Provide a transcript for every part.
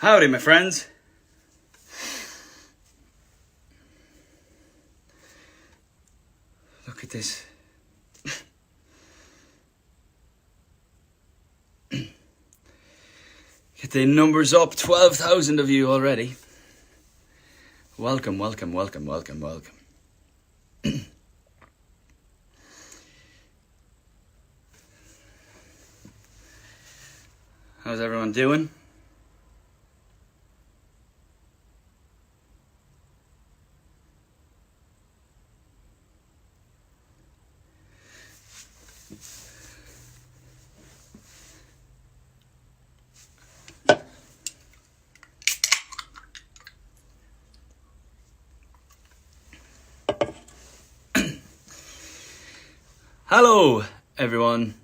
Howdy, my friends. Look at this. Get the numbers up, 12,000 of you already. Welcome, welcome, welcome, welcome, welcome. How's everyone doing? Hello, everyone.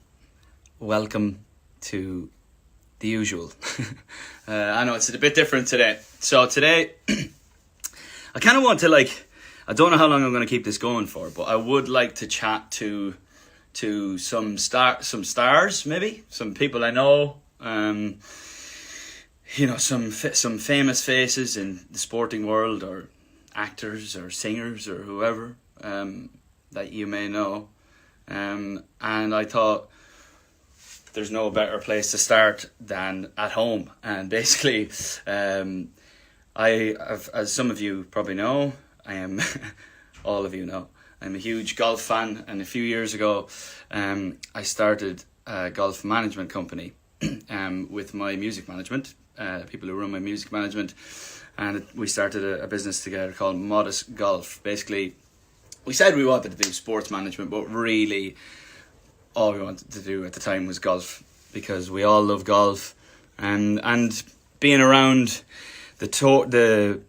Welcome to the usual. I know it's a bit different today. So today, I kind of want to I don't know how long I'm going to keep this going for, but I would like to chat to some stars, maybe some people I know. Some famous faces in the sporting world, or actors, or singers, or whoever that you may know. And I thought there's no better place to start than at home. And basically, as some of you probably know, I am, all of you know, I'm a huge golf fan. And a few years ago, I started a golf management company with my music management, people who run my music management. And we started a business together called Modest Golf. Basically, we said we wanted to do sports management, but really all we wanted to do at the time was golf, because we all love golf, and being around the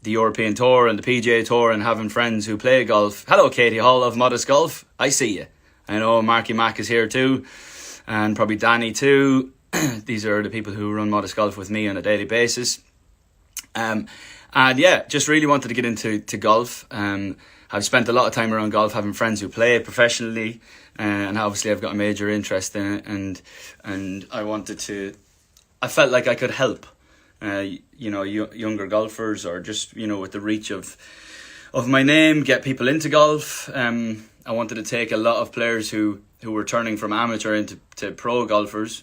European Tour and the PGA Tour and having friends who play golf. Hello, Katie Hall of Modest Golf. I see you. I know Marky Mac is here too, and probably Danny too. These are the people who run Modest Golf with me on a daily basis. And yeah, just really wanted to get into golf. I've spent a lot of time around golf, having friends who play it professionally, and obviously I've got a major interest in it, and I felt like I could help, younger golfers, or just, with the reach of my name, get people into golf. I wanted to take a lot of players who were turning from amateur into pro golfers,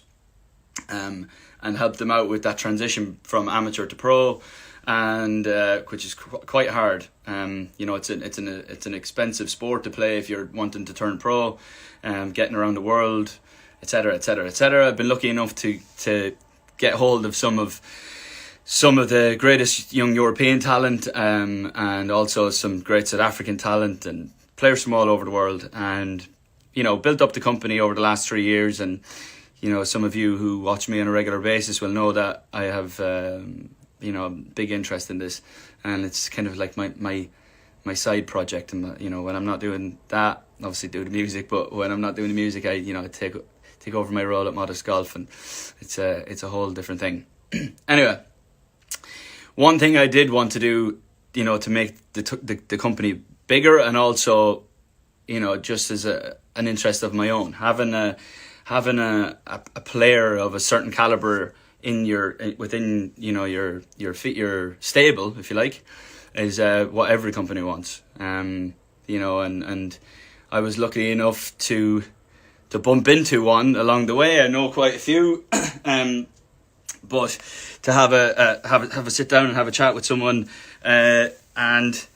and help them out with that transition from amateur to pro. And which is quite hard. It's an expensive sport to play if you're wanting to turn pro, getting around the world, etc., etc., etc. I've been lucky enough to get hold of some of the greatest young European talent, and also some great South African talent and players from all over the world, and built up the company over the last 3 years. And some of you who watch me on a regular basis will know that I have big interest in this, and it's kind of like my side project. And when I'm not doing that, obviously do the music, but when I'm not doing the music, I take over my role at Modest Golf, and it's a whole different thing. Anyway, one thing I did want to do, to make the company bigger, and also just as an interest of my own, having a player of a certain caliber within your stable, if you like, is what every company wants. And I was lucky enough to bump into one along the way. I know quite a few, but to have a sit down and have a chat with someone, and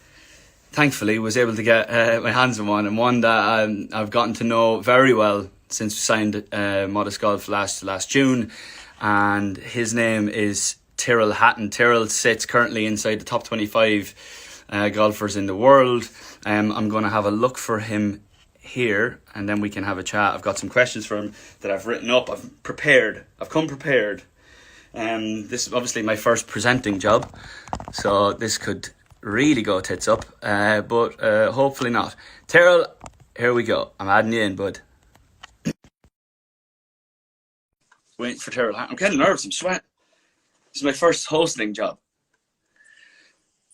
thankfully was able to get my hands on one, and one that I've gotten to know very well since we signed Modest Golf last June. And his name is Tyrrell Hatton. Tyrrell sits currently inside the top 25 golfers in the world. I'm going to have a look for him here, and then we can have a chat. I've got some questions for him that I've written up. I've come prepared. This is obviously my first presenting job, so this could really go tits up, but hopefully not. Tyrrell, here we go. I'm adding you in, bud. Waiting for Tyrrell. I'm kind of nervous. I'm sweating. This is my first hosting job.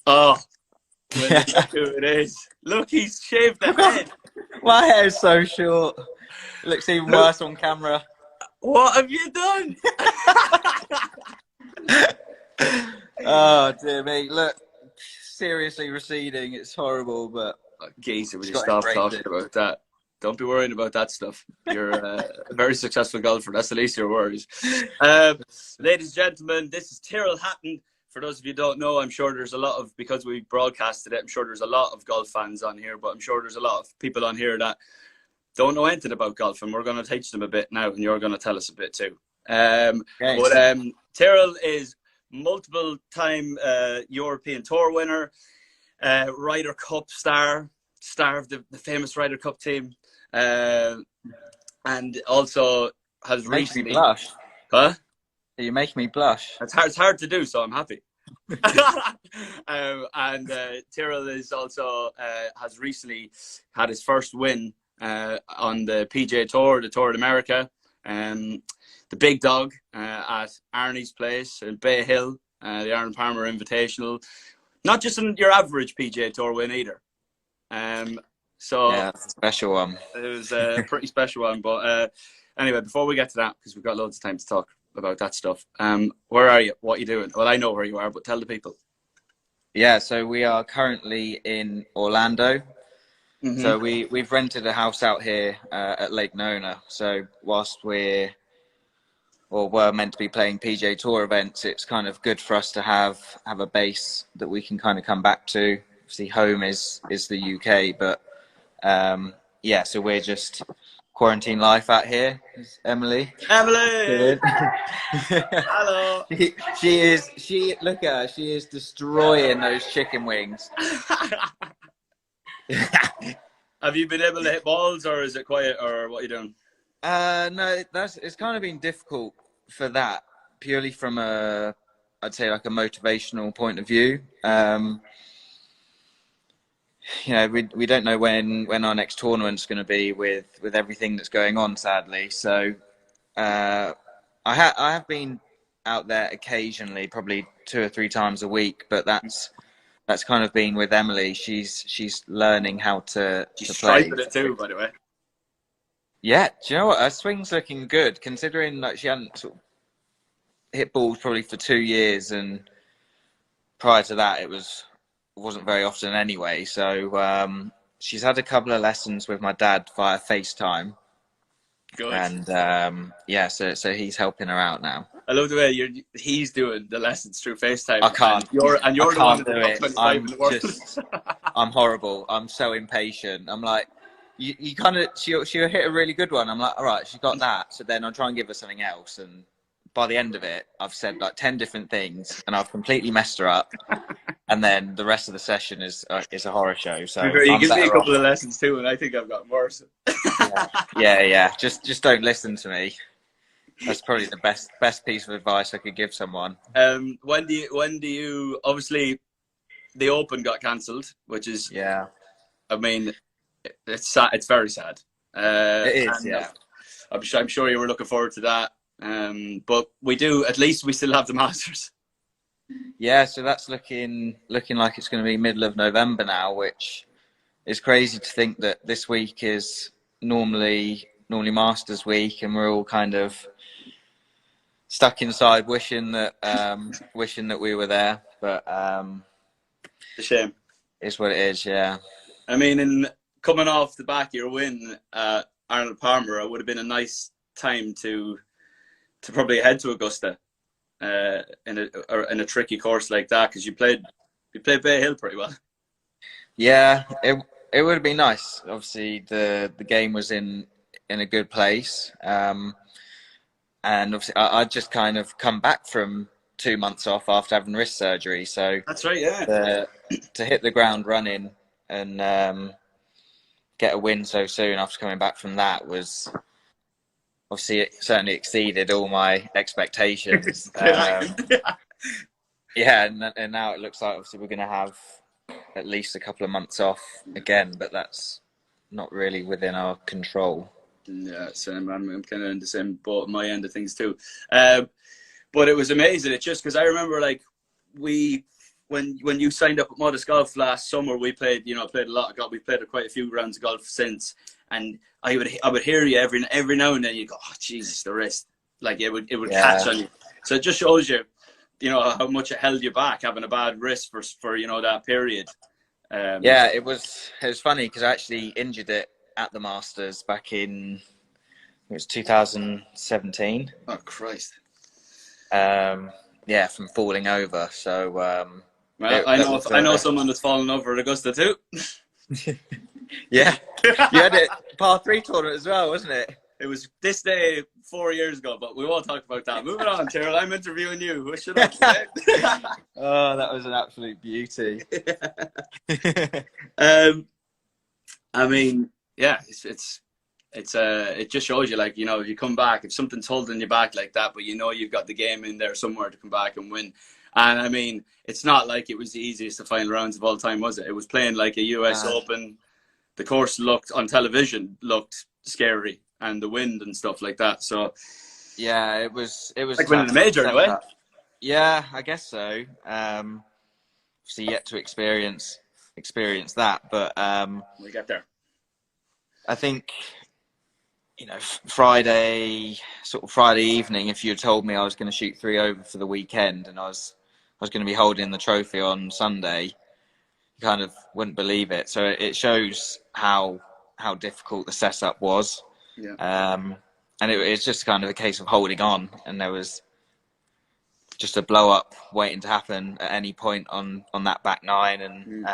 Oh, look who it is. Look, he's shaved the head. My hair's so short. It looks even worse on camera. What have you done? Oh dear me! Look, seriously receding. It's horrible, but Geezer, will it's you got to stop embrace talking it. about that? Don't be worrying about that stuff. You're a very successful golfer. That's the least of your worries. Ladies and gentlemen, this is Tyrrell Hatton. For those of you who don't know, I'm sure there's a lot of, because we broadcasted it, I'm sure there's a lot of golf fans on here, but I'm sure there's a lot of people on here that don't know anything about golf, and we're going to teach them a bit now, and you're going to tell us a bit too. Tyrrell is multiple-time European Tour winner, Ryder Cup star of the famous Ryder Cup team, and also has recently... Make me blush. Huh? You make me blush. It's hard to do, so I'm happy. Tyrrell is also has recently had his first win on the PGA Tour, the Tour of America, the big dog at Arnie's place in Bay Hill, the Arnold Palmer Invitational. Not just your average PGA Tour win either. So yeah, it's a special one. It was a pretty special one. But anyway, before we get to that, because we've got loads of time to talk about that stuff, where are you? What are you doing? Well, I know where you are, but tell the people. Yeah, so we are currently in Orlando. Mm-hmm. So we've rented a house out here at Lake Nona. So whilst we're meant to be playing PGA Tour events, it's kind of good for us to have a base that we can kind of come back to. Obviously, home is the UK, but yeah, so we're just quarantine life out here. Emily. Hello. She look at her. She is destroying those chicken wings. Have you been able to hit balls, or is it quiet, or what are you doing? No, it's kind of been difficult for that, purely from I'd say like a motivational point of view. You know, we don't know when our next tournament's going to be with everything that's going on, sadly. So I have been out there occasionally, probably 2 or 3 times a week, but that's kind of been with Emily. She's learning how to play. She's it too, by the way. Yeah, do you know what? Her swing's looking good, considering like she hadn't sort of hit balls probably for 2 years, and prior to that, it wasn't very often anyway. So she's had a couple of lessons with my dad via FaceTime. Good. And yeah, so he's helping her out now. I love the way he's doing the lessons through FaceTime. I can't. And you're the one do it. I'm horrible. I'm so impatient. I'm like, you kind of, she'll hit a really good one. I'm like, all right, she got that. So then I'll try and give her something else. And by the end of it, I've said like 10 different things, and I've completely messed her up. And then the rest of the session is a horror show. So you give me a couple of lessons too, and I think I've gotten worse. Yeah. Just don't listen to me. That's probably the best piece of advice I could give someone. When do you? Obviously, the Open got cancelled, which is I mean, it's sad. It's very sad. It is. Yeah. I'm sure you were looking forward to that. But at least we still have the Masters. Yeah, so that's looking like it's going to be middle of November now, which is crazy to think that this week is normally Masters week, and we're all kind of stuck inside wishing that we were there. But it's a shame. It's what it is. Yeah. I mean, in coming off the back of your win at Arnold Palmer, it would have been a nice time to probably head to Augusta. In a tricky course like that, because you played Bay Hill pretty well. Yeah, it would have been nice. Obviously, the game was in a good place, and obviously I just kind of come back from 2 months off after having wrist surgery. So that's right, yeah. To hit the ground running and get a win so soon after coming back from that was. Obviously, it certainly exceeded all my expectations. Yeah, and now it looks like obviously we're going to have at least a couple of months off again, but that's not really within our control. Yeah, same. I'm kind of in the same boat on my end of things too. But it was amazing. It's just because I remember like when you signed up at Modest Golf last summer, we played a lot of golf. We played quite a few rounds of golf since. And I would hear you every now and then. You go, oh Jesus, the wrist, like it would catch on you. So it just shows you you know, how much it held you back having a bad wrist for you know, that period. Yeah, it was funny because I actually injured it at the Masters back in, it was 2017. Oh Christ! Yeah, from falling over. So Well, I know someone that's fallen over at Augusta too. Yeah, you had it par 3 tournament as well, wasn't it? It was this day 4 years ago, but we won't talk about that. Moving on, Tyrrell. I'm interviewing you. What should I say? Oh, that was an absolute beauty. I mean, yeah, it just shows you, like, you know, if you come back, if something's holding you back like that, but you know you've got the game in there somewhere to come back and win. And I mean, it's not like it was the easiest of final rounds of all time, was it? It was playing like a US Open. The course on television looked scary, and the wind and stuff like that. So yeah, it was like winning a major in a way. Yeah, I guess so. Obviously yet to experience that, but we get there. I think, you know, Friday evening, if you had told me I was going to shoot 3 over for the weekend and I was going to be holding the trophy on Sunday, you kind of wouldn't believe it. So it shows how difficult the setup was. Yeah. And it's just kind of a case of holding on, and there was just a blow up waiting to happen at any point on that back nine. And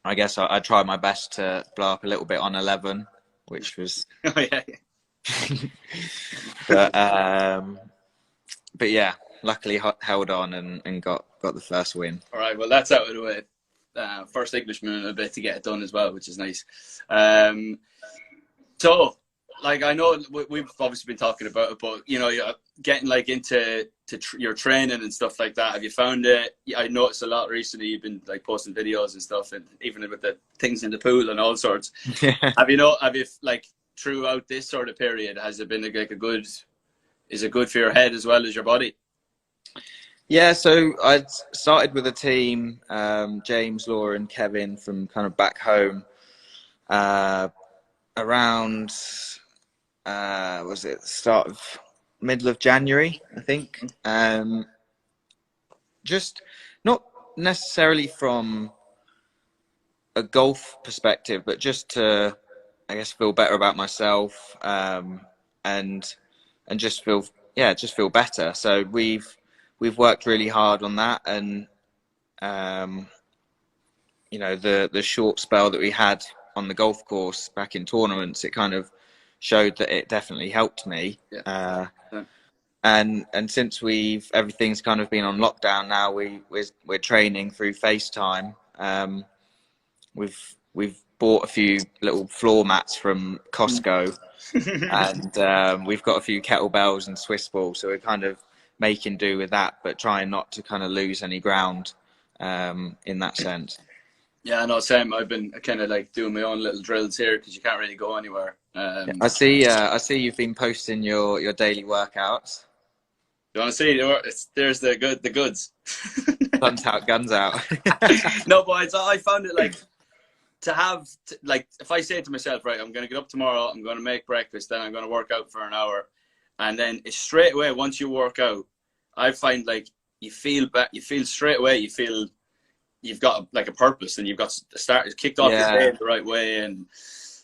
I guess I tried my best to blow up a little bit on 11, which was Oh, yeah. but yeah, luckily held on and got the first win. All right, well, that's out of the way. First Englishman in a bit to get it done as well, which is nice. So, like, I know we've obviously been talking about it, but, you know, you're getting like into your training and stuff like that. Have you found it? I noticed a lot recently. You've been like posting videos and stuff, and even with the things in the pool and all sorts. Have you like throughout this sort of period, has it been like is it good for your head as well as your body? Yeah, so I started with a team, James, Laura and Kevin from kind of back home, around, was it middle of January, I think. Just not necessarily from a golf perspective, but just to, I guess, feel better about myself, and just feel better. So we've worked really hard on that, and you know, the short spell that we had on the golf course back in tournaments, it kind of showed that it definitely helped me. Yeah. And since everything's kind of been on lockdown now, we're training through FaceTime. We've bought a few little floor mats from Costco, and we've got a few kettlebells and Swiss balls, so we're kind of making do with that, but trying not to kind of lose any ground in that sense. Yeah, no, same. I've been kind of like doing my own little drills here because you can't really go anywhere. I see you've been posting your daily workouts. You want to see? There's the goods. Guns out, guns out. No, but I found it like to have like, if I say to myself, right, I'm going to get up tomorrow, I'm going to make breakfast, then I'm going to work out for an hour, and then it's straight away once you work out, I find like you feel straight away, you feel you've got like a purpose, and you've got kicked off your day the right way, and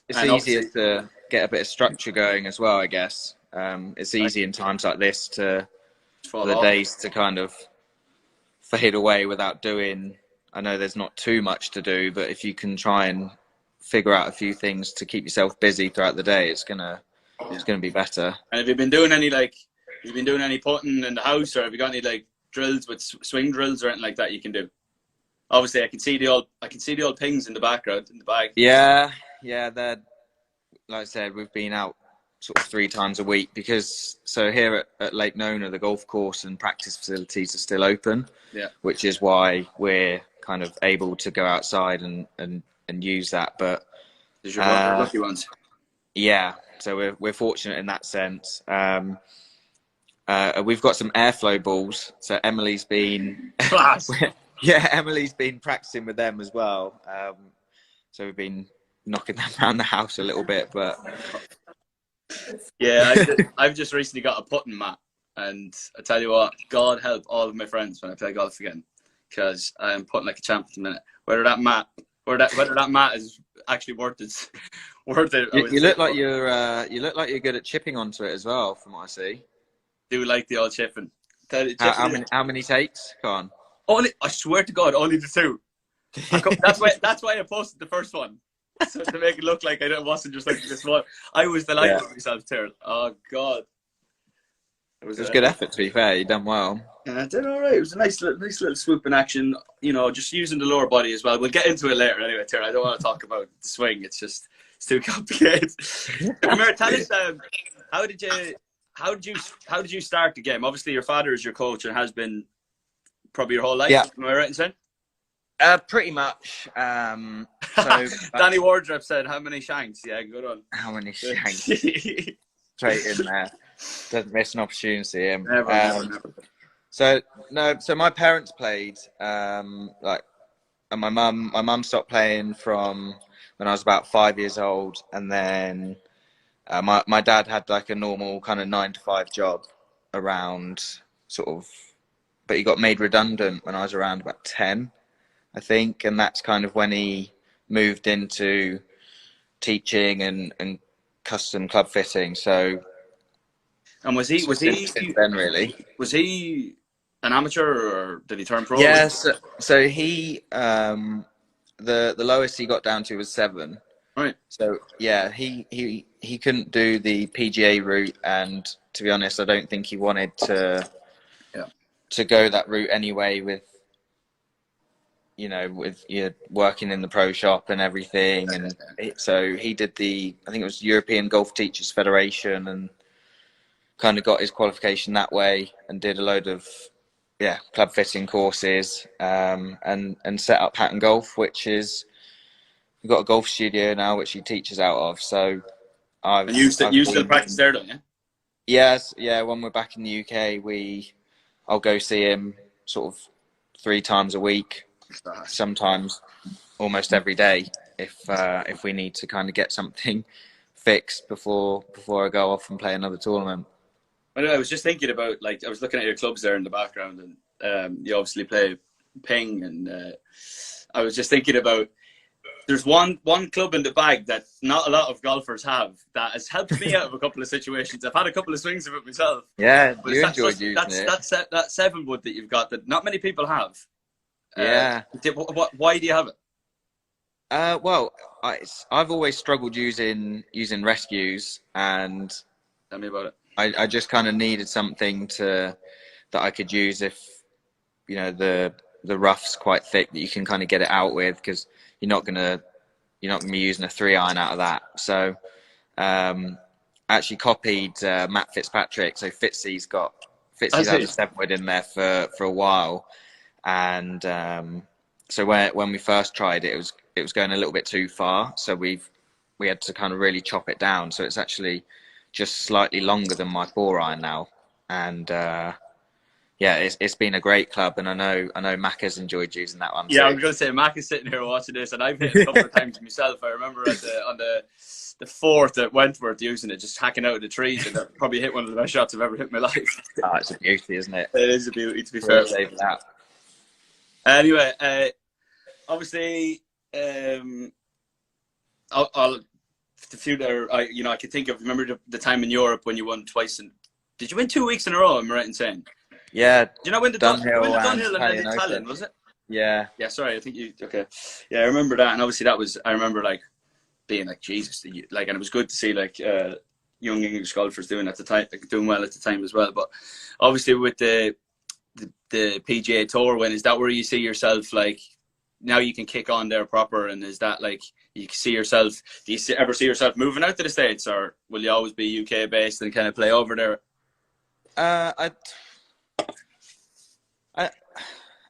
it's easier to get a bit of structure going as well, I guess. It's easy in times like this for the days to kind of fade away without doing. I know there's not too much to do, but if you can try and figure out a few things to keep yourself busy throughout the day, it's gonna be better. And have you been doing any putting in the house, or have you got any like drills with swing drills or anything like that you can do? Obviously, I can see the old pings in the background in the bag. Yeah. They're, like I said, we've been out sort of 3 times a week because here at Lake Nona, the golf course and practice facilities are still open. Yeah. Which is why we're kind of able to go outside and use that. But you're lucky ones. Yeah. So we're fortunate in that sense. We've got some airflow balls. So Emily's been Emily's been practicing with them as well. So we've been knocking them around the house a little bit, but yeah, I've just recently got a putting mat. And I tell you what, God help all of my friends when I play golf again, because I am putting like a champ at the minute. Whether that mat is actually worth it, worth it. You look like you're good at chipping onto it as well, from what I see. Do like the old chipping. How many takes? Go on. Only, I swear to God, only the 2. That's why I posted the first one. So to make it look like I wasn't just like this one. I was delighted with myself, Tyrrell. Oh God. It was good effort, to be fair. You done well. Yeah, I did all right. It was a nice little swoop in action. You know, just using the lower body as well. We'll get into it later anyway, Tyrrell. I don't want to talk about the swing. It's too complicated. Come here, tell us, how did you start the game? Obviously, your father is your coach and has been probably your whole life. Yeah. Am I right in saying? Pretty much. Danny Wardrop said, "How many shanks?" Yeah, good on. How many shanks? Straight in there. Doesn't miss an opportunity. Never. So my parents played. And my mum stopped playing from when I was about 5 years old, and then my dad had like a normal kind of 9 to 5 job around sort of, but he got made redundant when I was around about 10. I think, and that's kind of when he moved into teaching and custom club fitting. So, and was he then really? Was he an amateur or did he turn pro? Yes. So he the lowest he got down to was 7. Right. So yeah, he couldn't do the PGA route, and to be honest, I don't think he wanted to go that route anyway. With you working in the pro shop and everything. And so he did I think it was European Golf Teachers Federation, and kind of got his qualification that way, and did a load of, club fitting courses, and set up Hatton Golf, which is, we've got a golf studio now, which he teaches out of. So And you still practice there, don't you? Yes. Yeah. When we're back in the UK, I'll go see him sort of 3 times a week. Sometimes almost every day if we need to kind of get something fixed before I go off and play another tournament. I was just thinking about, like, I was looking at your clubs there in the background, and you obviously play ping, and I was just thinking about, there's one club in the bag that not a lot of golfers have that has helped me out of a couple of situations. I've had a couple of swings of it myself. Yeah, you enjoyed using it. That 7 wood that you've got that not many people have. Yeah. Why do you have it? Well, I've always struggled using rescues, and Tell me about it. I just kind of needed something that I could use if the rough's quite thick, that you can kind of get it out with, because you're not gonna be using a 3-iron out of that. So actually copied Matt Fitzpatrick. So Fitzy's had a 7 wood in there for a while. And so when we first tried it, it was going a little bit too far. So we had to kind of really chop it down. So it's actually just slightly longer than my 4-iron now. And it's been a great club. And I know Mac has enjoyed using that one. Yeah, too. I was going to say, Mac is sitting here watching this, and I've hit it a couple of times myself. I remember on the 4th at Wentworth using it, just hacking out of the trees, and that probably hit one of the best shots I've ever hit in my life. Oh, it's a beauty, isn't it? It is a beauty, to be fair. That. Anyway, obviously, I could think of. Remember the time in Europe when you won twice, and did you win 2 weeks in a row? Am I right in saying? Yeah. Do you know when the Dunhill and then the Tallinn, was it? Yeah. Yeah. Sorry, I think you. Okay. Yeah, I remember that, and obviously I remember like being like, Jesus, like, and it was good to see like young English golfers doing well at the time as well. But obviously with the PGA Tour win, is that where you see yourself, like, now you can kick on there proper, and is that like you see yourself, do you ever see yourself moving out to the States, or will you always be UK based and kind of play over there?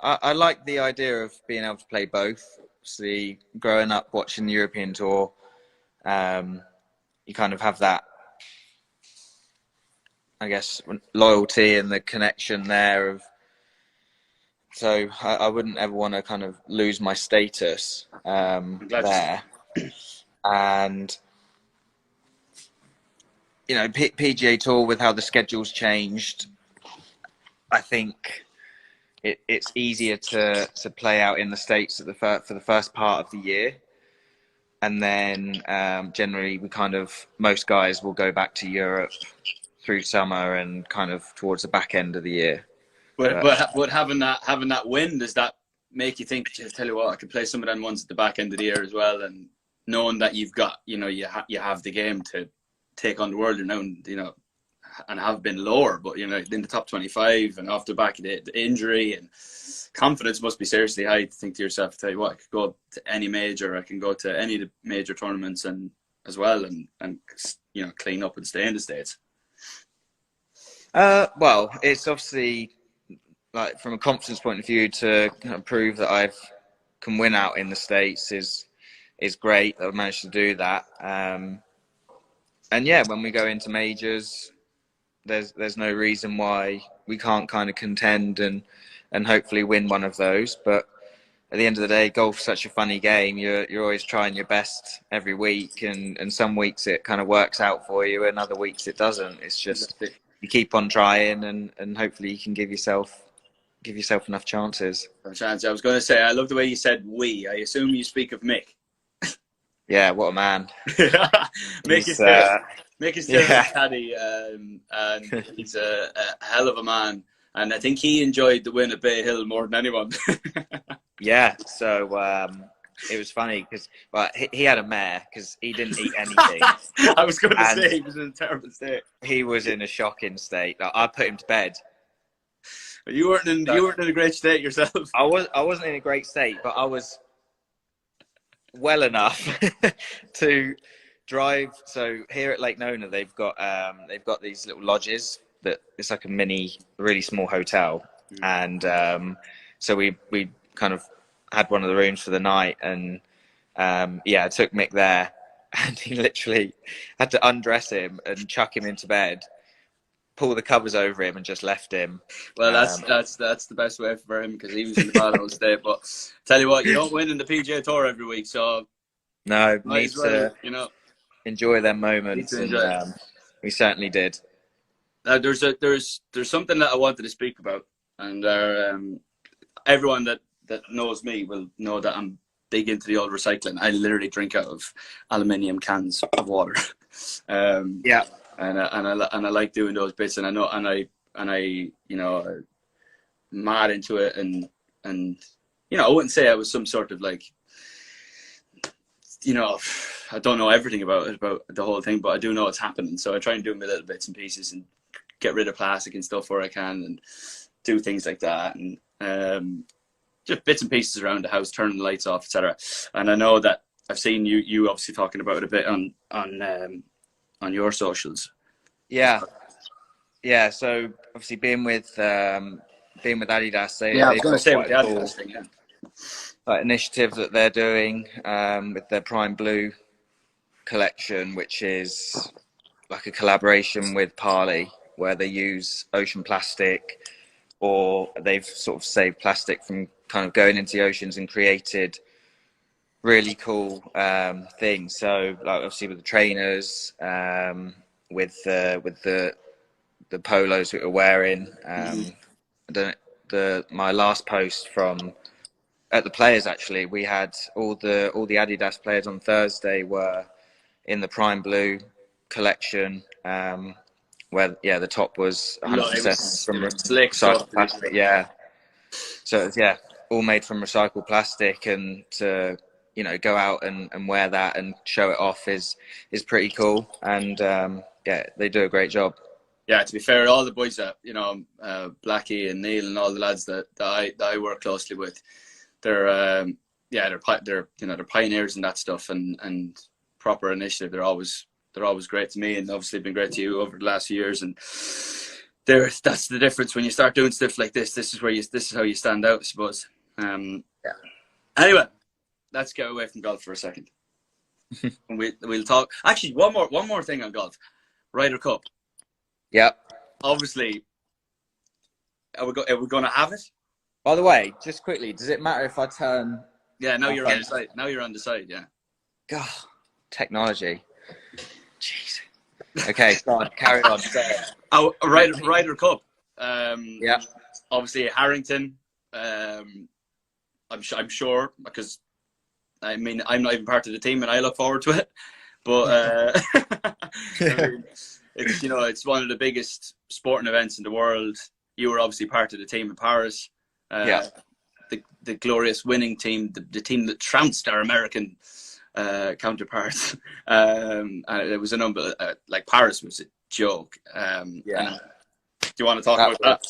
I like the idea of being able to play both. See, growing up watching the European Tour, you kind of have that, I guess, loyalty and the connection there. So I wouldn't ever want to kind of lose my status there. And, PGA Tour, with how the schedule's changed, I think it's easier to play out in the States for the first part of the year. And then generally most guys will go back to Europe through summer and kind of towards the back end of the year. But having that win, does that make you think, just tell you what, I could play some of them ones at the back end of the year as well, and knowing that you've got, you have the game to take on the world, and have been lower, but in the top 25 and off the back of the injury, and confidence must be seriously high to think to yourself, tell you what, I could go to any major, I can go to any of the major tournaments and as well, and clean up and stay in the States. Well, it's obviously, like, from a confidence point of view, to kind of prove that I can win out in the States is great that I've managed to do that. And yeah, when we go into majors, there's no reason why we can't kind of contend and hopefully win one of those. But at the end of the day, golf's such a funny game. You're always trying your best every week, and some weeks it kind of works out for you, and other weeks it doesn't. It's just you keep on trying, and hopefully you can give yourself enough chances. I was going to say, I love the way you said "we." I assume you speak of Mick. Yeah, what a man. Mick is still a caddy, and he's a hell of a man. And I think he enjoyed the win at Bay Hill more than anyone. Yeah, so it was funny because he had a mare because he didn't eat anything. I was going to say he was in a terrible state. He was in a shocking state. Like, I put him to bed. But you weren't in a great state yourself. I wasn't in a great state, but I was well enough to drive. So here at Lake Nona, they've got these little lodges that it's like a mini, really small hotel, and so we kind of had one of the rooms for the night, and I took Mick there, and he literally had to undress him and chuck him into bed, pull the covers over him, and just left him. Well, that's the best way for him, because he was in the bad state. But tell you what, you don't win in the PGA Tour every week, so no, need to enjoy them moments, and we certainly did. There's something that I wanted to speak about, and everyone that knows me will know that I'm big into the old recycling. I literally drink out of aluminium cans of water. Yeah. And I like doing those bits, and I mad into it, and I wouldn't say I was some sort of like, I don't know everything about the whole thing, but I do know it's happening. So I try and do my little bits and pieces and get rid of plastic and stuff where I can, and do things like that, and just bits and pieces around the house, turning the lights off, etc. And I know that I've seen you obviously talking about it a bit on your socials. Yeah. So obviously being with Adidas, I was going to say with the Adidas thing, initiative that they're doing with their Prime Blue collection, which is like a collaboration with Parley, where they use ocean plastic, or they've sort of saved plastic from kind of going into the oceans and created really cool things. So like obviously with the trainers, with the polos that we're wearing, my last post from at the Players, actually, we had all the Adidas players on Thursday were in the Prime Blue collection, where the top was 100% from recycled plastic. Yeah, so it's, all made from recycled plastic, and to go out and wear that and show it off is pretty cool, and they do a great job. Yeah, to be fair, all the boys that Blackie and Neil and all the lads that I work closely with, they're pioneers in that stuff, and proper initiative. They're always great to me, and obviously been great to you over the last few years. And that's the difference when you start doing stuff like this. This is how you stand out, I suppose. Anyway, let's get away from golf for a second. We'll talk. Actually, one more thing on golf. Ryder Cup. Yep. Obviously, are we going to have it? By the way, just quickly, does it matter if I turn? Yeah, now you're on the side. Now you're on the side. Yeah. God, technology. Jeez. Okay, go on, carry on. Ryder Cup. Yeah. Obviously Harrington. I'm sure, because I mean I'm not even part of the team and I look forward to it. But I mean, it's it's one of the biggest sporting events in the world. You were obviously part of the team in Paris. Yeah. The glorious winning team, the team that trounced our American counterparts. And it was a number like Paris was a joke. Yeah. And do you want to talk about that?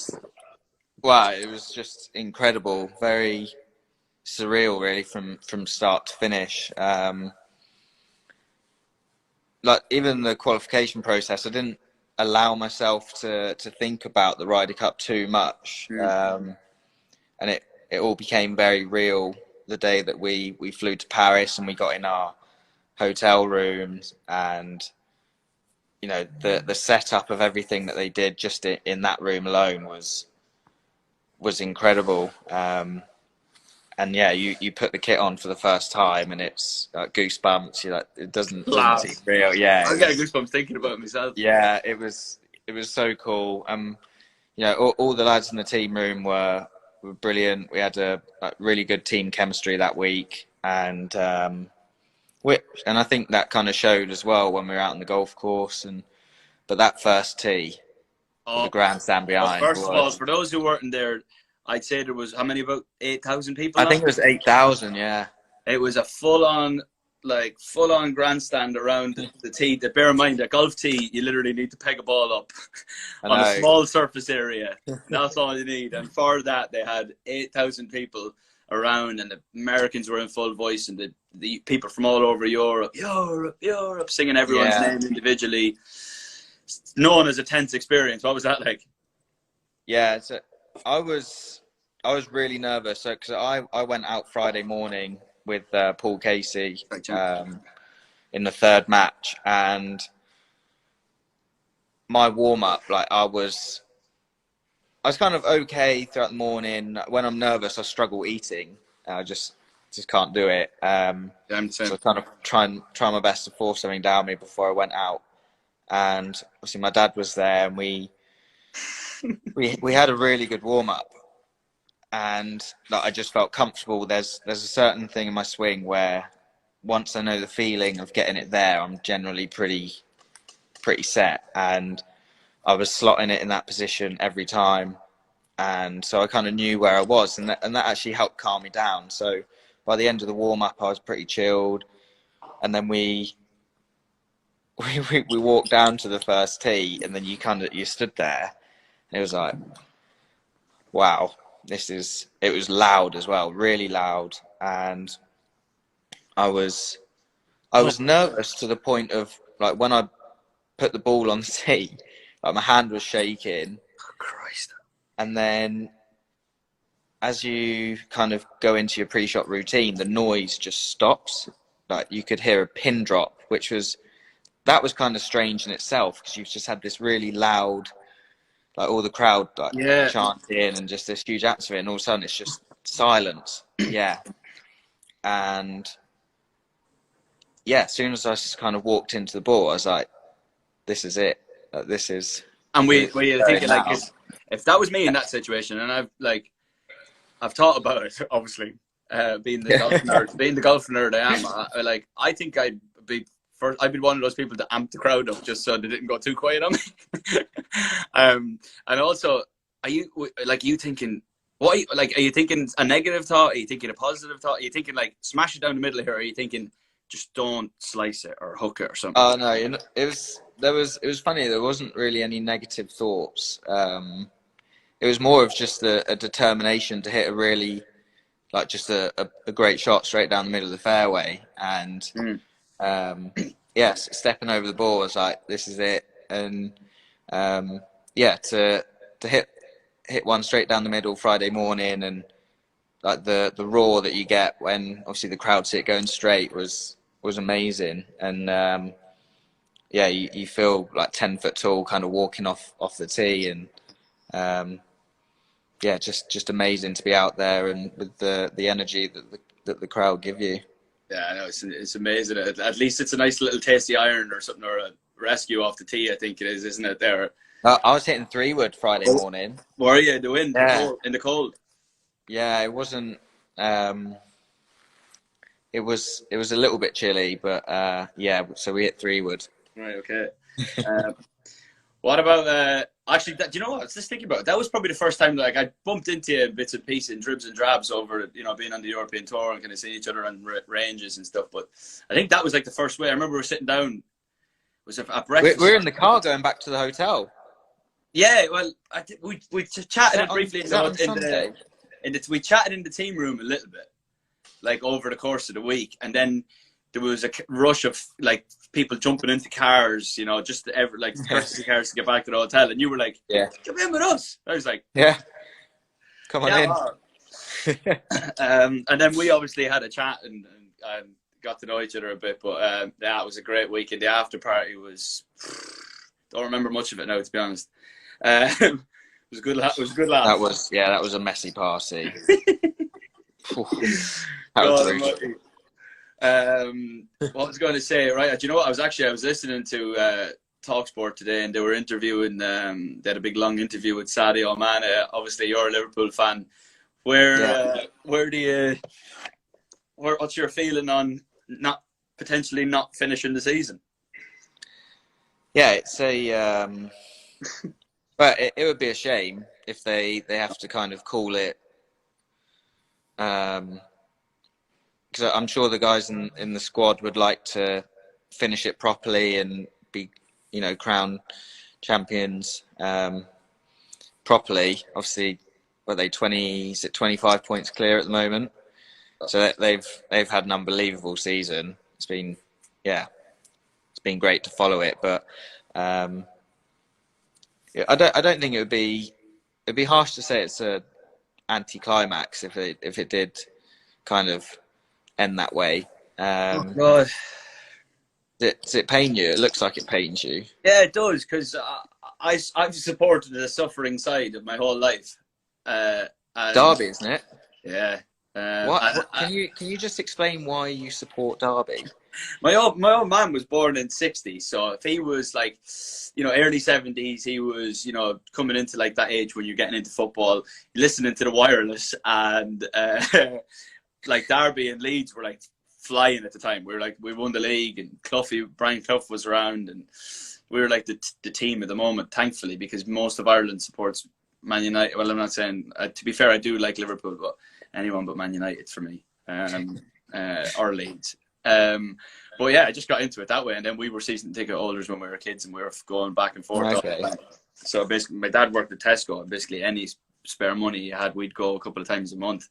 Wow, it was just incredible, very surreal, really, from start to finish. Like even the qualification process, I didn't allow myself to think about the Ryder Cup too much, and it all became very real the day that we flew to Paris and we got in our hotel rooms, and the setup of everything that they did just in that room alone was incredible. And yeah, you put the kit on for the first time and it's like goosebumps. You're like, it doesn't seem real. Yeah, I'm getting goosebumps thinking about it myself. Yeah, it was so cool. All the lads in the team room were brilliant. We had a really good team chemistry that week, and I think that kind of showed as well when we were out on the golf course. But that first tee, the grandstand behind. Well, first of all, for those who weren't there, I'd say there was how many, about 8,000 people? I think it was 8,000. Yeah. It was a full-on grandstand around the tee. Bear in mind, a golf tee, you literally need to peg a ball up on a small surface area. That's all you need. And for that, they had 8,000 people around, and the Americans were in full voice, and the people from all over Europe, singing everyone's name individually. Known as a tense experience. What was that like? Yeah, so I was really nervous. So because I went out Friday morning with Paul Casey in the third match, and my warm up, like I was kind of okay throughout the morning. When I'm nervous, I struggle eating. I just can't do it. So I kind of try my best to force something down me before I went out. And obviously my dad was there, and we had a really good warm up, and like, I just felt comfortable. There's a certain thing in my swing where once I know the feeling of getting it there, I'm generally pretty set, and I was slotting it in that position every time, and so I kind of knew where I was, and that actually helped calm me down. So by the end of the warm up, I was pretty chilled, and then we walked down to the first tee, and then you stood there, and it was like, wow, it was loud as well, really loud, and I was nervous to the point of, like, when I put the ball on the tee, like my hand was shaking. Oh, Christ. And then as you kind of go into your pre-shot routine, the noise just stops. Like you could hear a pin drop, that was kind of strange in itself, because you've just had this really loud, like all the crowd chanting and just this huge atmosphere, and all of a sudden it's just silence. Yeah. And yeah, as soon as I just kind of walked into the ball, I was like, this is it. This is. And were you thinking, like, if that was me in that situation, and I've thought about it, obviously, being the golf nerd I am, I think I'd be one of those people that amp the crowd up just so they didn't go too quiet on me. And also, are you thinking, are you thinking a negative thought? Are you thinking a positive thought? Are you thinking like smash it down the middle here? Or are you thinking just don't slice it or hook it or something? Oh no, it was funny. There wasn't really any negative thoughts. It was more of just a determination to hit a really, like, just a great shot straight down the middle of the fairway, and yes, stepping over the ball was like, this is it. And to hit one straight down the middle Friday morning, and like the roar that you get when obviously the crowd see it going straight was amazing. And you feel like 10 foot tall kind of walking off the tee, and just amazing to be out there and with the energy that the crowd give you. Yeah, I know, it's amazing. At least it's a nice little tasty iron or something, or a rescue off the tee, I think it is, isn't it? There, I was hitting 3-wood Friday morning. Were you in the wind, Yeah. in the cold? Yeah, it wasn't. It was a little bit chilly, but yeah. So we hit 3-wood. Right. Okay. What about actually? Do you know what I was just thinking about? That was probably the first time like I bumped into you bits and pieces and dribs and drabs over being on the European tour and kind of seeing each other on ranges and stuff. But I think that was like the first way. I remember we were sitting down. Was at breakfast. We're in the car going back to the hotel. Yeah, well, we chatted briefly we chatted in the team room a little bit, like over the course of the week, and then there was a rush of like people jumping into cars, just courtesy cars to get back to the hotel, and you were like, "Yeah, come in with us." I was like, "Yeah, come on in." And then we obviously had a chat and got to know each other a bit, but yeah, it was a great weekend. The after party was don't remember much of it now, to be honest. It was good. It was a good laugh. That was a messy party. That was brutal. What I was going to say, right? Do you know what? I was listening to Talksport today, and they were interviewing. They had a big long interview with Sadio Mane. Obviously, you're a Liverpool fan. What's your feeling on potentially not finishing the season? Yeah, it's but it would be a shame if they have to kind of call it. Because I'm sure the guys in the squad would like to finish it properly and be, crowned champions properly. Obviously, are they 25 points clear at the moment? So they've had an unbelievable season. It's been great to follow it, but I don't think it'd be harsh to say it's a anticlimax if it did kind of end that way. Oh God. Does it pain you? It looks like it pains you. Yeah, it does, because I've supported the suffering side of my whole life. Derby, isn't it? Yeah. Can you just explain why you support Derby? My old man was born in '60, so if he was like, early '70s, he was, coming into like that age when you're getting into football, listening to the wireless, and like Derby and Leeds were like flying at the time. We won the league, and Brian Clough was around, and we were like the team at the moment, thankfully, because most of Ireland supports Man United. Well, I'm not saying, to be fair, I do like Liverpool, but anyone but Man United for me, or Leeds. But yeah, I just got into it that way, and then we were season ticket holders when we were kids, and we were going back and forth. Okay. So basically, my dad worked at Tesco, and basically any spare money he had, we'd go a couple of times a month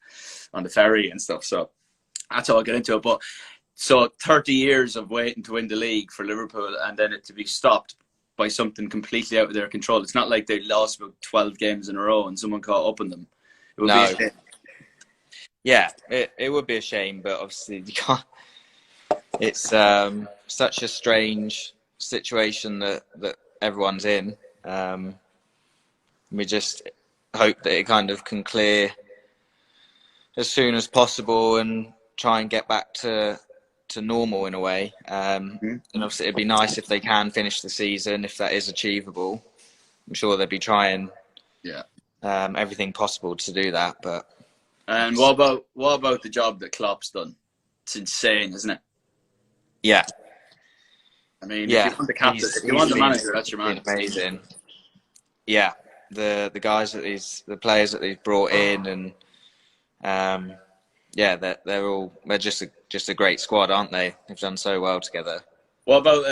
on the ferry and stuff. So that's how I got into it. But so 30 years of waiting to win the league for Liverpool, and then it to be stopped by something completely out of their control. It's not like they lost about 12 games in a row and someone caught up on them. It would be a shame. Yeah, it would be a shame, but obviously you can't. It's such a strange situation that everyone's in. We just hope that it kind of can clear as soon as possible and try and get back to normal in a way. And obviously it'd be nice if they can finish the season, if that is achievable. I'm sure they'd be trying everything possible to do that. But and what about the job that Klopp's done? It's insane, isn't it? Yeah. I mean, if you want the captain, if you want the manager, that's your man. Amazing. Yeah, the guys the players that he's brought in, and they're just a great squad, aren't they? They've done so well together. What about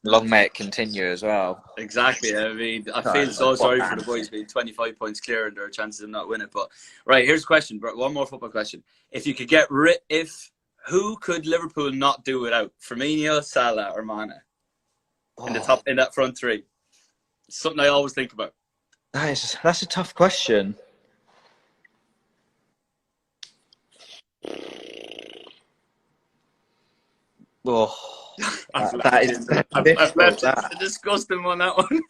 long may it continue as well. Exactly. I mean, I feel so sorry for the boys being 25 points clear and their chances of not winning. But right, here's a question. One more football question. If you could who could Liverpool not do without? Firmino, Salah, or Mane? In that front three. It's something I always think about. That's a tough question. Oh, that is I've left a disgusting one, that one.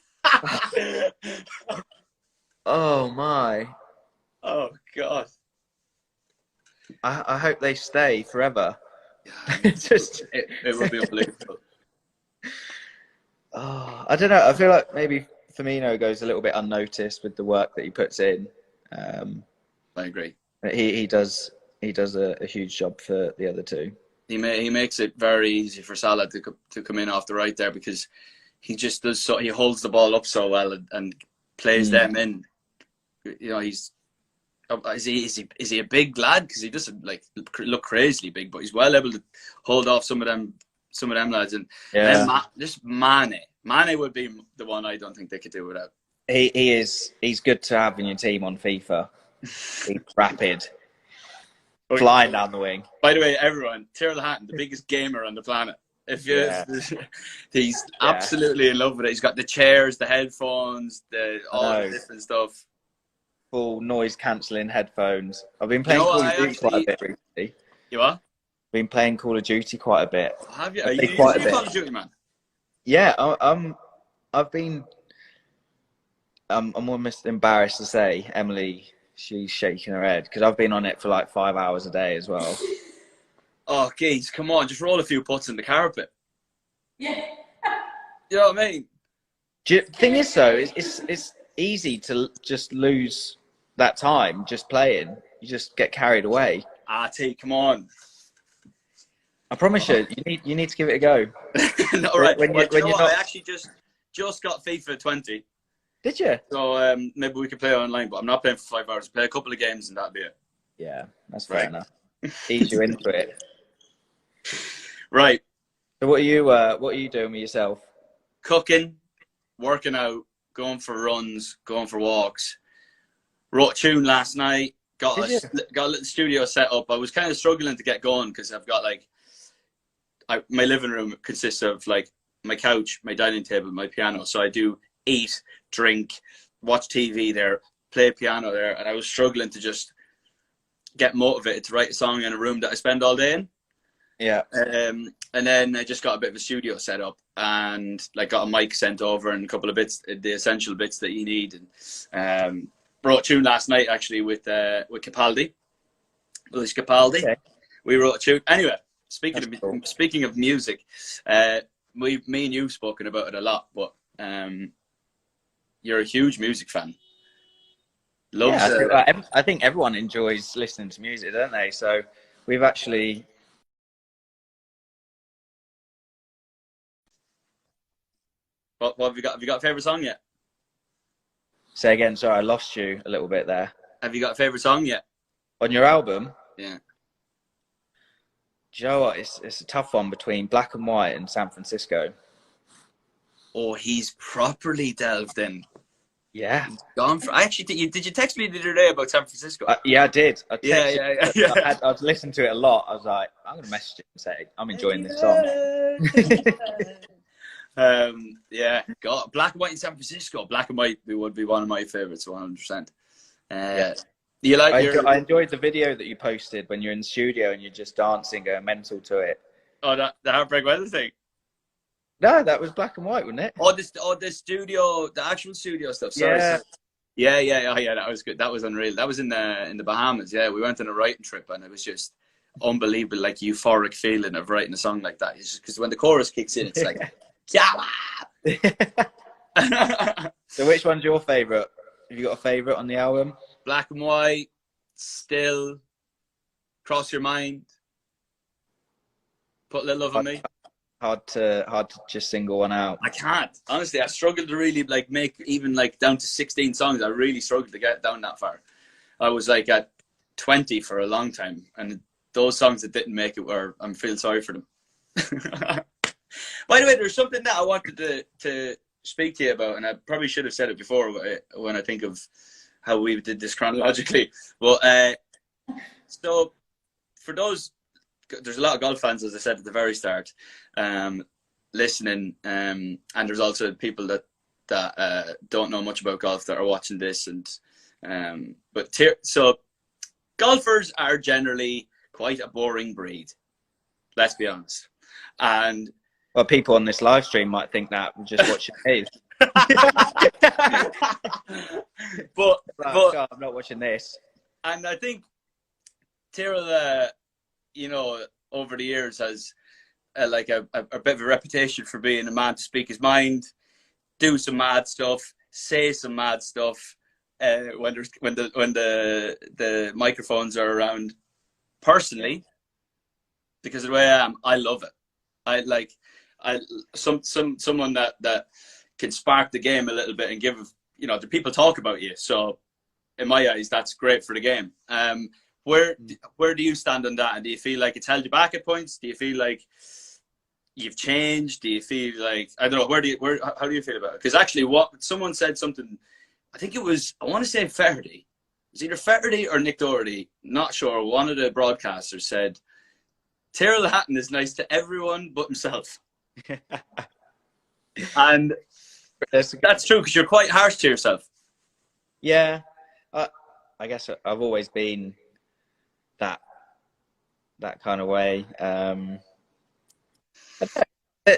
Oh my. Oh God. I hope they stay forever. It would be unbelievable. Oh, I don't know. I feel like maybe Firmino goes a little bit unnoticed with the work that he puts in. I agree. He does a huge job for the other two. He makes it very easy for Salah to come in off the right there, because he just does so. He holds the ball up so well and plays them in. You know, he's is he a big lad? Because he doesn't like look crazily big, but he's well able to hold off some of them lads. And then just Mane would be the one I don't think they could do without. He's good to have in your team on FIFA. He's rapid, flying down the wing. By the way, everyone, Tyrrell Hatton, the biggest gamer on the planet. He's absolutely in love with it. He's got the chairs, the headphones, all the different stuff. Full noise cancelling headphones. I've been playing Call of Duty quite a bit recently. You are? Been playing Call of Duty quite a bit. Have you? Are you Call of Duty, man? Yeah, I've been. I'm almost embarrassed to say, Emily, she's shaking her head because I've been on it for like 5 hours a day as well. Oh, geez, come on, just roll a few putts in the carpet. Yeah. You know what I mean? Thing is, though, it's easy to just lose that time just playing. You just get carried away. T, come on. I promise you need to give it a go. No, right. I actually just got FIFA 20. Did you? So maybe we could play online, but I'm not playing for 5 hours. Play a couple of games and that'll be it. Yeah, that's fair enough. Ease you into it. Right. So what are you doing with yourself? Cooking, working out, going for runs, going for walks. Wrote a tune last night. Got a little studio set up. I was kind of struggling to get going because I've got my living room consists of like my couch, my dining table, my piano. So I do eat, drink, watch TV there, play piano there, and I was struggling to just get motivated to write a song in a room that I spend all day in. Yeah. And then I just got a bit of a studio set up and like got a mic sent over and a couple of bits, the essential bits that you need. And wrote a tune last night actually with Capaldi. Luis Capaldi. Okay. We wrote a tune. Anyway, speaking of music, me and you've spoken about it a lot, but you're a huge music fan. I think everyone enjoys listening to music, don't they? So we've actually. What have you got? Have you got a favourite song yet? Say again. Sorry, I lost you a little bit there. Have you got a favourite song yet? On your album? Yeah. Do you know what? It's a tough one between Black and White and San Francisco. Oh, he's properly delved in. Yeah. He's gone for. I actually did you text me the other day about San Francisco? Yeah, I did. Yeah. I've listened to it a lot. I was like, I'm going to message it and say, I'm enjoying this song. Yeah, God, Black and White in San Francisco. Black and White would be one of my favorites, 100%. Yeah. You like? I enjoyed the video that you posted when you're in the studio and you're just dancing, going mental to it. Oh, the Heartbreak Weather thing. No, that was Black and White, wasn't it? The studio, the actual studio stuff. Sorry. Yeah. That was good. That was unreal. That was in the Bahamas. Yeah, we went on a writing trip and it was just unbelievable, like euphoric feeling of writing a song like that. It's just because when the chorus kicks in, it's like. So which one's your favourite? Have you got a favourite on the album? Black and White, Still, Cross Your Mind, Put a Little Love on Me. Hard to just single one out. I can't. Honestly, I struggled to really make even down to 16 songs. I really struggled to get down that far. I was at 20 for a long time, and those songs that didn't make it I'm feeling sorry for them. By the way, there's something that I wanted to speak to you about, and I probably should have said it before when I think of how we did this chronologically. Well, so for those, there's a lot of golf fans, as I said at the very start, listening, and there's also people that don't know much about golf that are watching this, so golfers are generally quite a boring breed. Let's be honest, and. Well, people on this live stream might think that we're just watching Dave. but I'm not watching this. And I think Tyrrell, over the years has a bit of a reputation for being a man to speak his mind, do some mad stuff, say some mad stuff when the microphones are around. Personally, because of the way I am, I love it. I like someone that can spark the game a little bit and give, you know, the people talk about you. So in my eyes, that's great for the game. Where do you stand on that? And do you feel like it's held you back at points? Do you feel like you've changed? Do you feel like, I don't know, how do you feel about it? Because actually, someone said something, I think it was, I want to say Faraday. It was either Faraday or Nick Doherty, not sure. One of the broadcasters said, Tyrrell Hatton is nice to everyone but himself. And that's true, because you're quite harsh to yourself. Yeah, I guess I've always been that kind of way.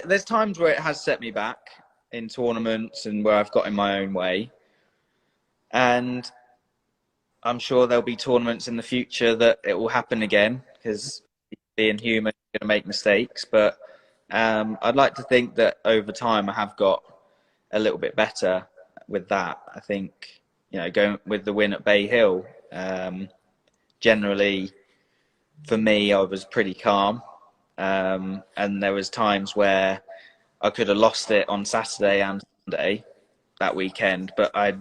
There's times where it has set me back in tournaments and where I've got in my own way. And I'm sure there'll be tournaments in the future that it will happen again, because being human, you're going to make mistakes. But I'd like to think that over time I have got a little bit better with that. I think, you know, going with the win at Bay Hill, generally for me, I was pretty calm. And there was times where I could have lost it on Saturday and Sunday that weekend, but I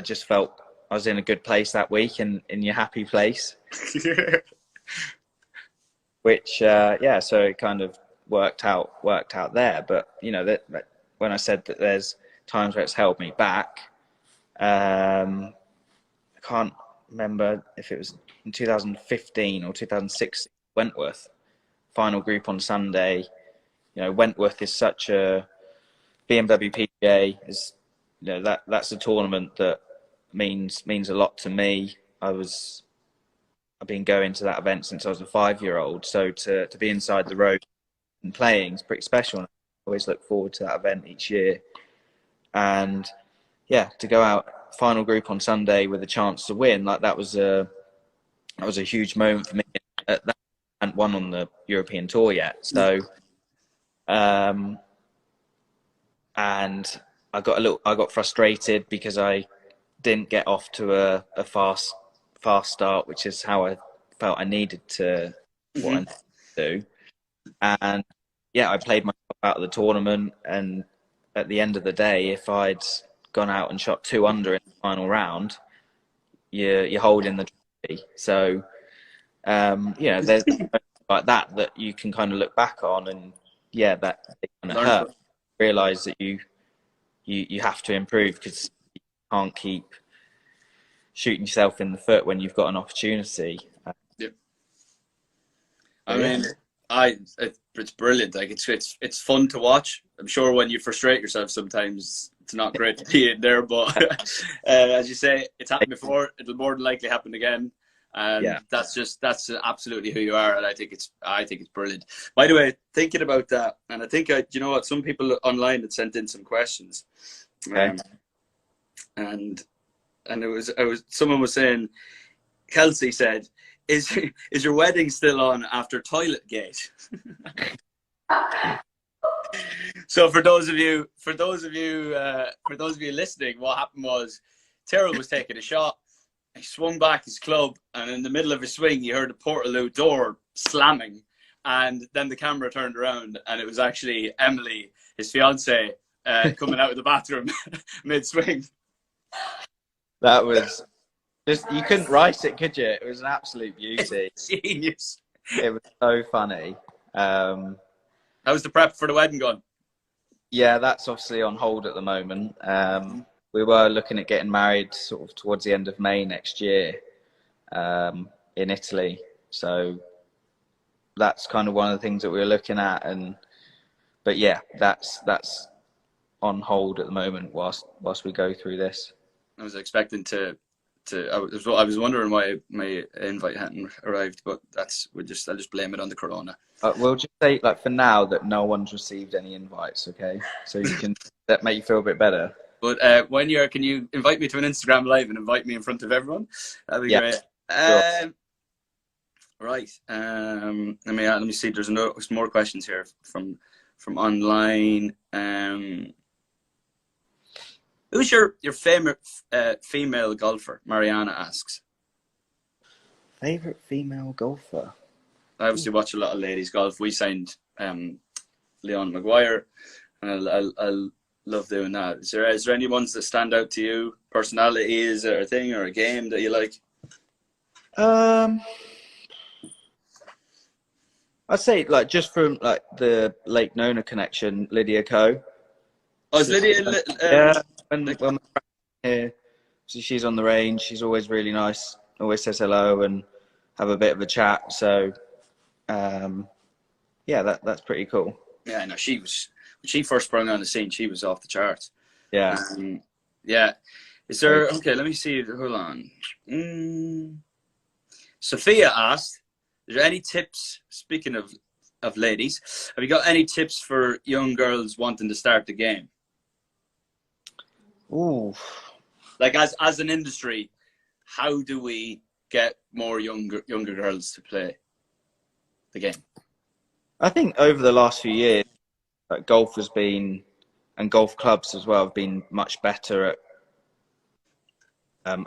just felt I was in a good place that week and in your happy place. Which, yeah, so it kind of worked out there. But, you know, that when I said that there's times where it's held me back, I can't remember if it was in 2015 or 2016, Wentworth, final group on Sunday. You know, Wentworth is such a, BMW PGA is, you know, that's a tournament that means a lot to me. I've been going to that event since I was a 5-year-old, so to be inside the road and playing is pretty special. I always look forward to that event each year. And yeah, to go out final group on Sunday with a chance to win, like that was a huge moment for me. At that, I hadn't won on the European Tour yet, so and I got frustrated because I didn't get off to a fast start, which is how I felt I needed to what I needed to do. And yeah, I played myself out of the tournament, and at the end of the day, if I'd gone out and shot 2 under in the final round, you're holding the trophy. So you know, there's like that you can kind of look back on, and yeah, that kind of hurt. Realize that you have to improve, because you can't keep shooting yourself in the foot when you've got an opportunity. Yeah. I mean, it's brilliant. Like it's fun to watch. I'm sure when you frustrate yourself sometimes it's not great to be in there, but as you say, it's happened before. It'll more than likely happen again. And yeah, that's absolutely who you are, and I think it's brilliant. By the way, thinking about that, and I think you know what, some people online had sent in some questions, okay. And it was someone was saying, Kelsey said, "Is your wedding still on after Toilet Gate?" So for those of you listening, what happened was Tyrrell was taking a shot. He swung back his club, and in the middle of his swing, he heard the Portaloo door slamming, and then the camera turned around, and it was actually Emily, his fiance, coming out of the bathroom mid-swing. That was just, you couldn't write it, could you? It was an absolute beauty. Genius. It was so funny. How's the prep for the wedding going? Yeah, that's obviously on hold at the moment. We were looking at getting married sort of towards the end of May next year in Italy. So that's kind of one of the things that we were looking at. But yeah, that's on hold at the moment whilst we go through this. I was expecting I was wondering why my invite hadn't arrived, but I'll just blame it on the corona. We'll just say, like, for now, that no one's received any invites, okay? So you can that make you feel a bit better. But can you invite me to an Instagram live and invite me in front of everyone? That'd be great. Sure. Right. Let me see. There's more questions here from online. Who's your favorite female golfer? Mariana asks. Favorite female golfer? I obviously watch a lot of ladies golf. We signed Leon Maguire, and I love doing that. Is there any ones that stand out to you? Personality, is there a thing or a game that you like? I'd say like just from like the Lake Nona connection, Lydia Ko. Oh, is Lydia? Yeah, when we're here, so she's on the range. She's always really nice. Always says hello and have a bit of a chat. So, yeah, that's pretty cool. Yeah, no, she was when she first sprung on the scene. She was off the charts. Yeah, yeah. Is there? Okay, let me see. Hold on. Sophia asked, "Is there any tips?" Speaking of ladies, have you got any tips for young girls wanting to start the game? Ooh. Like as an industry, how do we get more younger girls to play the game? I think over the last few years, like, golf has been, and golf clubs as well, have been much better at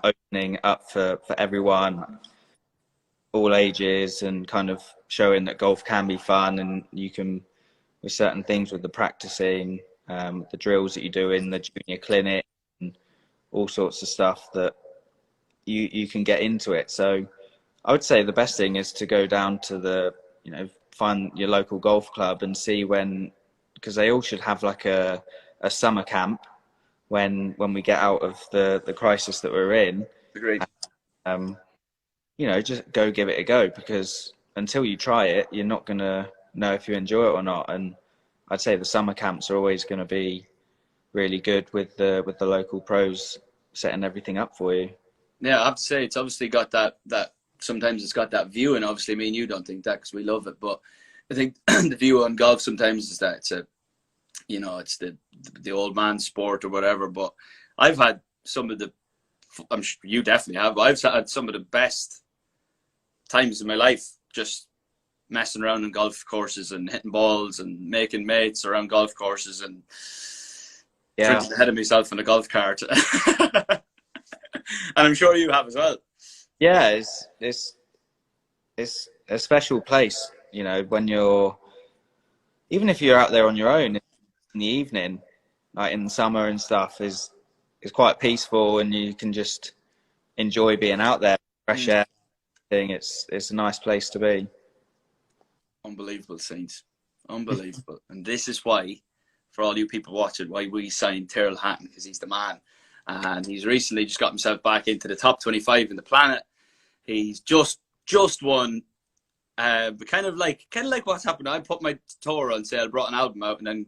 opening up for everyone, all ages, and kind of showing that golf can be fun, and you can, with certain things, with the practicing, the drills that you do in the junior clinic, and all sorts of stuff that you can get into it. So I would say the best thing is to go down to the, find your local golf club and see when, because they all should have like a summer camp when we get out of the crisis that we're in. Agreed. Just go give it a go, because until you try it, you're not going to know if you enjoy it or not. And I'd say the summer camps are always going to be really good with the local pros setting everything up for you. Yeah, I have to say it's obviously got that sometimes it's got that view, and obviously me and you don't think that because we love it, but I think the view on golf sometimes is that it's it's the old man sport or whatever. But I've had some of the, I'm sure you definitely have, but I've had some of the best times in my life just messing around on golf courses and hitting balls and making mates around golf courses and drinking ahead of myself in a golf cart. And I'm sure you have as well. Yeah, it's a special place, when you're, even if you're out there on your own in the evening, like in the summer and stuff, is quite peaceful, and you can just enjoy being out there, fresh air. It's a nice place to be. Unbelievable, Saints. Unbelievable. And this is why, for all you people watching, why we signed Tyrrell Hatton, because he's the man. And he's recently just got himself back into the top 25 in the planet. He's just won. Kind of like what's happened. I put my tour on sale, brought an album out, and then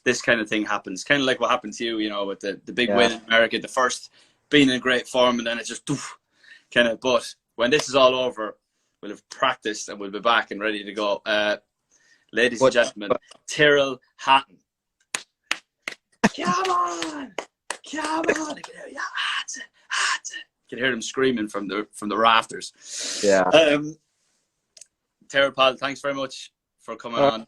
this kind of thing happens. Kind of like what happened to you, with the big win in America, the first being in great form, and then it just kind of. But when this is all over, we'll have practiced and we'll be back and ready to go. Ladies and gentlemen, Tyrrell Hatton. Come on! Come on! You can hear them screaming from the rafters. Yeah. Tyrrell, pal, thanks very much for coming on,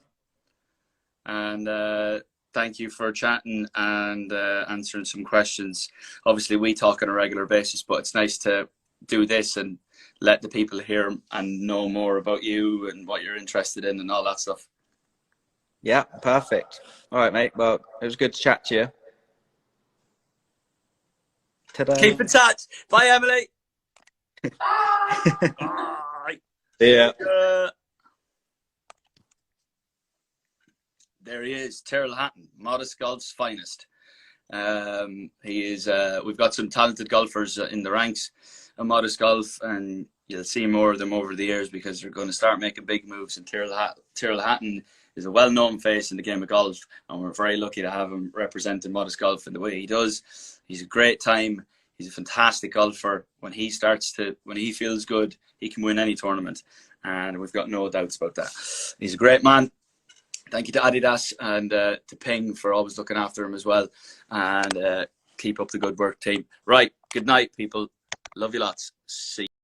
and thank you for chatting and answering some questions. Obviously, we talk on a regular basis, but it's nice to do this and let the people hear and know more about you and what you're interested in and all that stuff. Yeah, perfect. All right, mate. Well, it was good to chat to you. Ta-da. Keep in touch. Bye, Emily. Bye. Yeah. There he is, Tyrrell Hatton, Modest Golf's finest. He is. We've got some talented golfers in the ranks of Modest Golf, and you'll see more of them over the years because they're going to start making big moves. And Tyrrell Hatton is a well-known face in the game of golf, and we're very lucky to have him representing Modest Golf in the way he does. He's a great time. He's a fantastic golfer. When he feels good, he can win any tournament, and we've got no doubts about that. He's a great man. Thank you to Adidas and to Ping for always looking after him as well. And keep up the good work, team. Right, good night, people. Love you lots. See you.